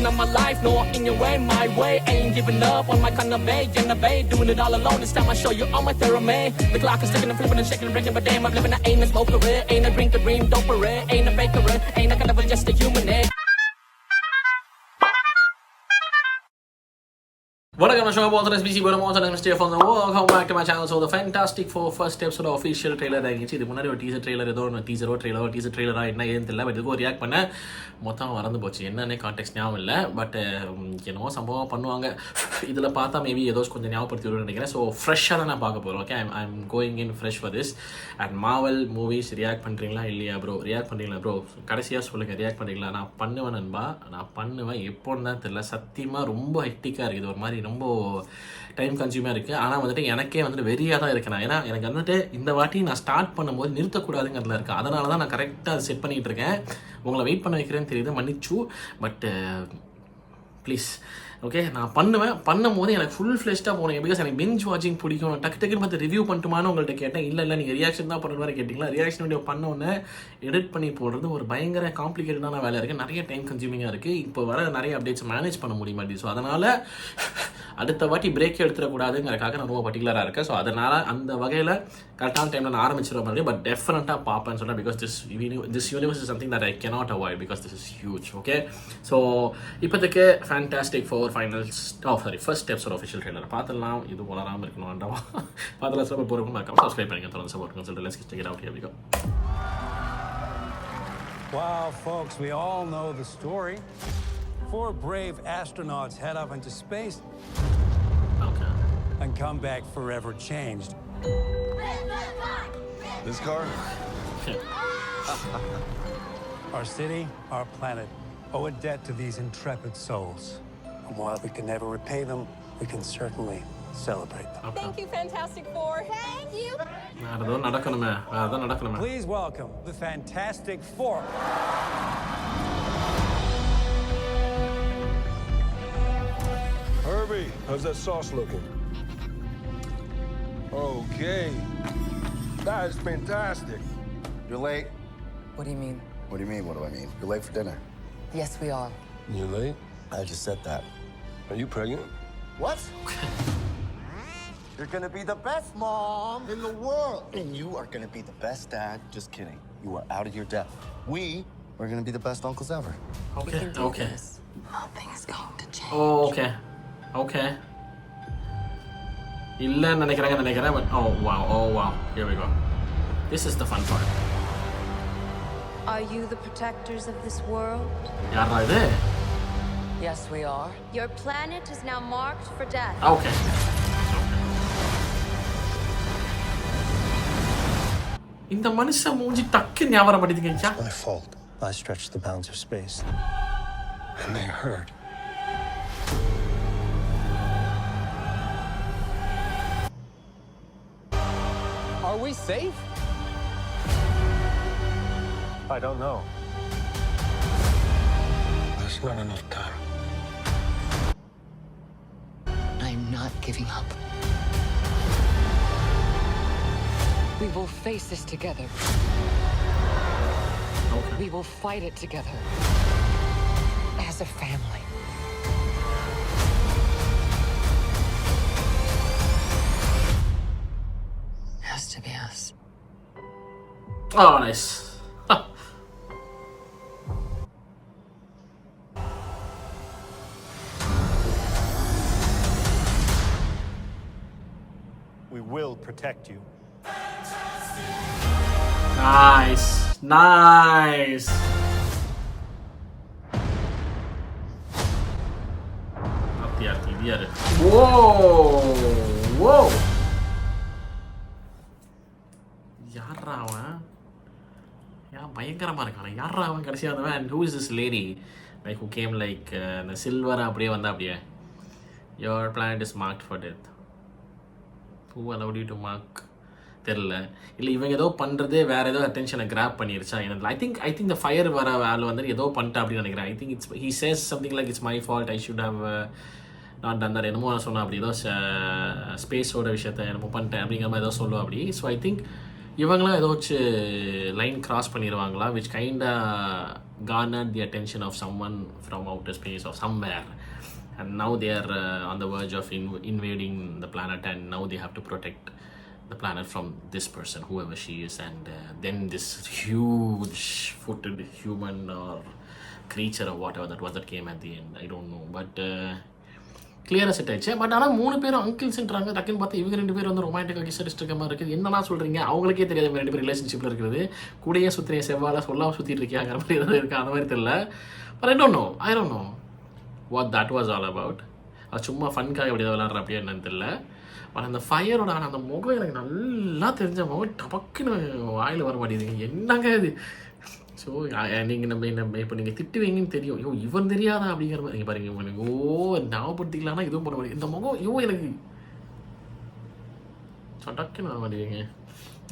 of my life, no in your way, my way. Ain't giving up on my kind of way, innovate, doing it all alone. This time I show you all my theorem. The clock is ticking and flipping and shaking and breaking, but damn, I'm living an aim and smoke a red. Ain't a drink a dream, dope a red. Ain't a baker, ain't a kind of just a human. வணக்கம் ஷோ போத்தரஸ் பிசி படம் மோசன் mister from the welcome back to my channel. So the Fantastic Four first episode official trailer ஆகிடுச்சு. இது முன்னாடி ஒரு டீசர் ட்ரெய்லர் ஏதோ ஒன்று டீசர் ட்ரெய்லரா என்ன ஏன்னு தெரியல. பட் இதுக்கு ஒரு ரியாக்ட் பண்ண மொத்தம் மறந்து போச்சு, என்னன்னே கான்டெக்ட் ஞாபகம் இல்லை. பட் என்னவோ சம்பவம் பண்ணுவாங்க இதில் பார்த்தா மேபி ஏதோ கொஞ்சம் ஞாபகப்படுத்தி வரும்னு நினைக்கிறேன். ஸோ ஃப்ரெஷ்ஷாக தான் நான் பார்க்க போகிறோம். Okay, I'm going in fresh for this. And Marvel movies react பண்ணுறீங்களா இல்லையா ப்ரோ? ரியாக்ட் பண்ணுறீங்களா ப்ரோ? கடைசியாக சொல்லுங்கள், ரியாக்ட் பண்ணுறீங்களா? நான் பண்ணுவேன் நண்பா, நான் பண்ணுவேன். எப்போன்னு தான் தெரியல, சத்தியமாக ரொம்ப ஹெக்டிக்காக இருக்குது, ஒரு மாதிரி ரொம்ப டைம் கன்சியூமாக இருக்குது. ஆனால் வந்துட்டு எனக்கே வந்துட்டு வெறியாக தான் இருக்கேன். எனக்கு வந்துட்டு இந்த வாட்டி நான் ஸ்டார்ட் பண்ணும்போது நிறுத்தக்கூடாதுங்கிறதுல இருக்குது. அதனால தான் நான் கரெக்டாக செட் பண்ணிகிட்டு இருக்கேன். உங்களை வெயிட் பண்ண வைக்கிறேன்னு தெரியுது, மன்னிச்சு. பட் ப்ளீஸ் ஓகே, நான் பண்ணும்போது எனக்கு ஃபுல் ஃப்ளெஷ்டாக போனேன். பிகாஸ் எனக்கு பெஞ்ச் வாட்சிங் பிடிக்கும். டக்குன்னு பார்த்து ரிவ்யூ பண்ணிட்டுமான்னு உங்கள்கிட்ட கேட்டேன். இல்லை நீங்கள் ரியாக்ஷன் தான் பண்ணுற மாதிரி கேட்டிங்களா? ரியாக்ஷன் வீடியோ பண்ணோன்னே எடிட் பண்ணி போடுறது ஒரு பயங்கர காம்ப்ளிகேட்டடான வேலை இருக்குது, நிறைய டைம் கன்சியூமிங்காக இருக்குது. இப்போ வர நிறைய அப்டேட்ஸ் மேனேஜ் பண்ண முடிய மாட்டேங்குது. ஸோ அதனால் அடுத்த வாட்டி பிரேக் எடுத்துடக்கூடாதுங்கிறக்காக நான் ரொம்ப பர்டிகுலராக இருக்கேன். ஸோ அதனால் அந்த வகையில் கரெக்டான டைமில் நான் ஆரம்பிச்சிருவேன் மாதிரி. பட் டெஃபினட்டாக பார்ப்பேன்னு சொல்கிறேன். Because this universe is something that I cannot avoid because this is huge. Okay, so இப்போதைக்கு Fantastic Four finals first episode official trailer பார்த்துடலாம். இது வளராமல் இருக்கணும் வேண்டாமா? பார்த்துலாம் சப்போர்ட் போகிறோம், மறக்காம சப்ஸ்கிரைப் பண்ணிங்க, தொடர்ந்து சப்போர்ட் பண்ணுங்க. சொல்லிட்டு let's check it out. Here we go. Wow, folks, we all know the story. 4 brave astronauts head off into space and come back forever changed. This car? Our city, our planet, owe a debt to these intrepid souls. And while we can never repay them, we can certainly celebrate them. Thank you, Fantastic Four. Thank you. Please welcome the Fantastic Four. Herbie, how's that sauce looking? Okay. That is fantastic. You're late. What do you mean? What do you mean, what do I mean? You're late for dinner. Yes, we are. You late? I just said that. Are you pregnant? What? You're gonna be the best mom in the world. And you are gonna be the best dad. Just kidding. You are out of your depth. We are gonna be the best uncles ever. We can do this. Nothing's going to change. Okay. இல்லைன்னு நினைக்கிறேன். But oh wow. Here we go. This is the fun part. Are you the protectors of this world? யாரா இது? Yes, we are. Your planet is now marked for death. Okay. இந்த மனுஷன் மூஞ்சி டக்கு ஞாபகம் படுத்திக்கீங்க. My fault. I stretched the bounds of space. And they hurt. Are we safe? I don't know. There's not enough time. I'm not giving up. We will face this together. Okay. We will fight it together. As a family. It has to be us. Oh, nice. We will protect you. Nice. Attiare. Whoa. யாரா அவன்? பயங்கரமா இருக்கான. யாரா அவன் கடைசியா வந்தவன்? And who is this lady? Like who came like the silver அப்படியே வந்தா அப்படியே. Your planet is marked for death. Who allowed you to mark? தெரியல. இல்லை இவங்க ஏதோ பண்ணுறதே வேறு ஏதோ அட்டென்ஷனை கிராப் பண்ணிருச்சா எனக்கு. ஐ திங்க் இந்த ஃபயர் வர வேலை வந்து ஏதோ பண்ணிட்டா அப்படின்னு நினைக்கிறேன். I think he says something like it's my fault, I should have not done that. என்னமோ சொன்னா அப்படி ஏதோ ஸ்பேஸோட விஷயத்த என்னமோ பண்ணிட்டேன் அப்படிங்கிற மாதிரி ஏதோ சொல்லுவா அப்படி. ஸோ ஐ திங்க் இவங்களாம் ஏதோ வச்சு லைன் கிராஸ் பண்ணிடுவாங்களா, which kinda garnered the attention of someone from outer space or somewhere, and now they are on the verge of invading the planet, and now they have to protect the planet from this person, whoever she is, and then this huge footed human or creature or whatever that was that came at the end. I don't know, but கிளியராக set ஆயிடுச்சு. But ஆனால் 3 பேரும் அங்கிள்ஸ்ன்றாங்க. டக்குன்னு பார்த்து இவங்க 2 பேர் வந்து ரொமான்டிக்காக kiss அடிச்சிட்டு இருக்க மாதிரி இருக்குது. என்னன்னா சொல்கிறீங்க, அவங்களுக்கே தெரியாது இவங்க 2 பேர் ரிலேஷன்ஷிப்பில் இருக்கிறது. கூடயே சுற்றிய செவ்வாழை சொல்லாமல் சுற்றிட்டு இருக்கியாங்கிற மாதிரி ஏதாவது இருக்குது, அந்த மாதிரி தெரியல. But I don't know what that was all about. அது சும்மா ஃபன்காக எப்படி விளாட்ற அப்படியே என்னன்னு தெரியல. பட் அந்த ஃபயரோட அந்த முகம் எனக்கு நல்லா தெரிஞ்ச முகம் டபக்குன்னு வாயில் வர மாட்டேங்குதுங்க. என்னங்க இது? ஸோ நீங்கள் நம்ம இப்போ நீங்கள் திட்டுவீங்கன்னு தெரியும். இவன் தெரியாதா அப்படிங்கிற மாதிரி நீங்கள் பாருங்கள். எனக்கு ஞாபகப்படுத்திக்கலாம்னா இதுவும் பண்ண முடியும். இந்த முகம் எனக்கு டக்குன்னு வர மாட்டேங்குங்க.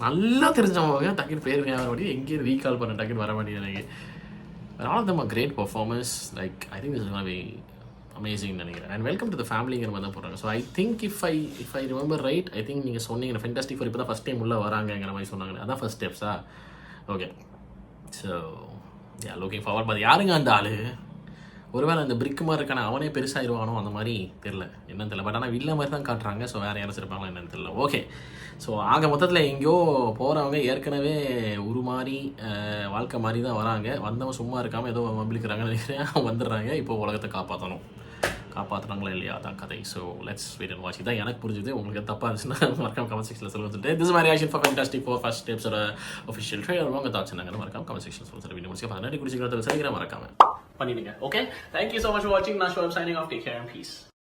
நல்லா தெரிஞ்சவங்க டக்குன்னு பேர் வர மாட்டேங்குது. எங்கேயும் ரீகால் பண்ண டக்குன்னு வர மாட்டேங்குது எனக்கு. All of them great performance. Like I think this is gonna be அமேசிங்னு நினைக்கிறேன். அண்ட் வெல்கம் டு த ஃபேமிலிங்கிற மாதிரி தான் போடுறாங்க. So I think if I remember right, I think நீங்கள் சொன்னீங்க ஃபென்டாஸ்டிக் ஃபோர் இப்போ தான் ஃபஸ்ட் டைம் உள்ளே வராங்கங்கிற மாதிரி சொன்னாங்க. அதான் ஃபஸ்ட் ஸ்டெப்ஸா? ஓகே. So looking forward. அது யாருங்க அந்த ஆள்? ஒருவேளை அந்த பிரிக் மாதிரி இருக்கான அவனே பெருசாகிடுவானோ அந்த மாதிரி தெரில, என்னன்னு தெரியல. பட் ஆனால் வில்ல மாதிரி தான் காட்டுறாங்க. ஸோ வேறு யாரும் இருப்பாங்களா என்னன்னு தெரியல. ஓகே. ஸோ ஆக மொத்தத்தில் எங்கேயோ போகிறவங்க ஏற்கனவே உருமாறி வாழ்க்கை மாதிரி தான் வராங்க. வந்தவன் சும்மா இருக்காமல் ஏதோ மம்பிளிக்கிறாங்கன்னு நினைக்கிறேன். வந்துடுறாங்க. இப்போ உலகத்தை காப்பாற்றுறாங்களா இல்லையா, அதான் கதை. So let's wait and watch. இதான் எனக்கு புரிஞ்சுது. உங்களுக்கு தப்பாக இருந்துச்சுன்னா மறக்காம கமெண்ட் செக்ஷனில் சொல்லிட்டு திஸ் மாதிரி reaction for Fantastic Four first ஸ்டெப்ஸோட ஒஃபிஷியல் ட்ரெய்லர் உங்கள் தாட்ஸ் என்னங்க மறக்காம கமெண்ட் செக்ஷன் சொல்லி வீடியோ முடிச்சு நன்றி குடிச்சிக்கிறத சரிங்கிற மறக்காம பண்ணிடுங்க. Okay, thank you so much for வாட்சிங். நான் ஷோர் signing off. Take care and piece.